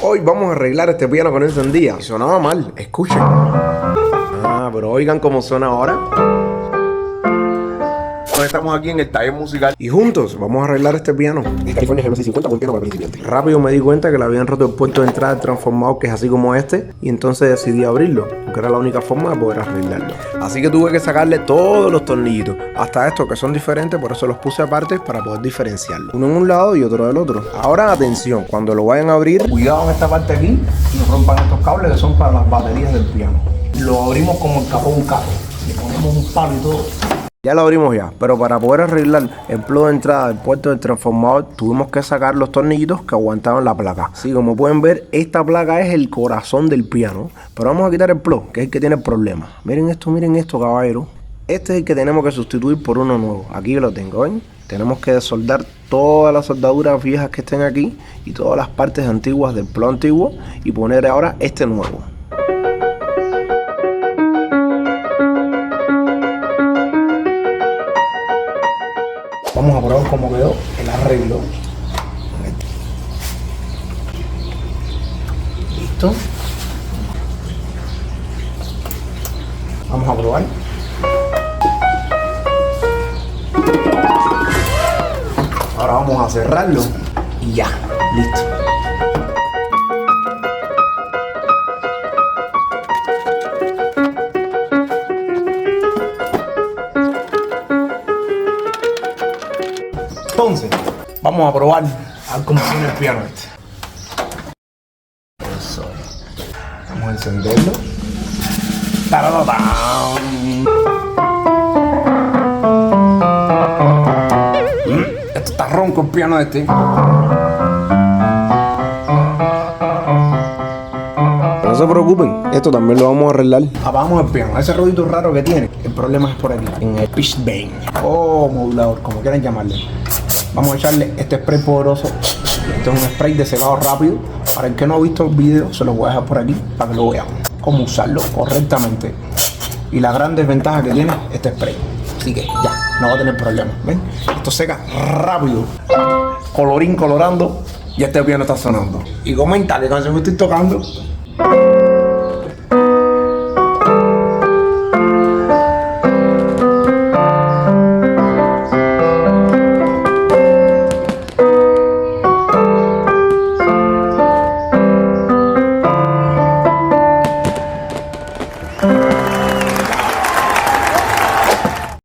Hoy vamos a arreglar este piano con encendida. Y sonaba mal, escuchen. Pero oigan cómo suena ahora. Estamos aquí en el taller musical y juntos vamos a arreglar este piano. En California GMC 50 con piano para principiantes. Rápido me di cuenta que le habían roto el puerto de entrada del transformador, que es así como este, y entonces decidí abrirlo, porque era la única forma de poder arreglarlo. Así que tuve que sacarle todos los tornillitos, hasta estos que son diferentes, por eso los puse aparte para poder diferenciarlos. Uno en un lado y otro del otro. Ahora atención, cuando lo vayan a abrir, cuidado en esta parte aquí, no rompan estos cables que son para las baterías del piano. Lo abrimos como el capó de un carro, le ponemos un palo y todo. Ya lo abrimos ya, pero para poder arreglar el plug de entrada del puerto del transformador tuvimos que sacar los tornillitos que aguantaban la placa. Sí, como pueden ver, esta placa es el corazón del piano, pero vamos a quitar el plug, que es el que tiene el problema. Miren esto, caballero. Este es el que tenemos que sustituir por uno nuevo. Aquí lo tengo, ¿ven? Tenemos que desoldar todas las soldaduras viejas que estén aquí y todas las partes antiguas del plug antiguo y poner ahora este nuevo. Vamos a probar cómo quedó el arreglo. Listo. Vamos a probar. Ahora vamos a cerrarlo y ya, listo. Entonces, vamos a probar a ver cómo suena el piano este. Eso es. Vamos a encenderlo. Esto está ronco el piano este. No se preocupen, esto también lo vamos a arreglar. Apagamos el piano, ese ruido raro que tiene, el problema es por aquí, en el pitch bend o modulador, como quieran llamarle. Vamos a echarle este spray poderoso. Este es un spray de secado rápido. Para el que no ha visto el video, se lo voy a dejar por aquí para que lo vean cómo usarlo correctamente y la gran desventaja que tiene este spray. Así que ya, no va a tener problemas. ¿Ven? Esto seca rápido, colorín colorando, y este piano está sonando. Y coméntale cuando se me estoy tocando.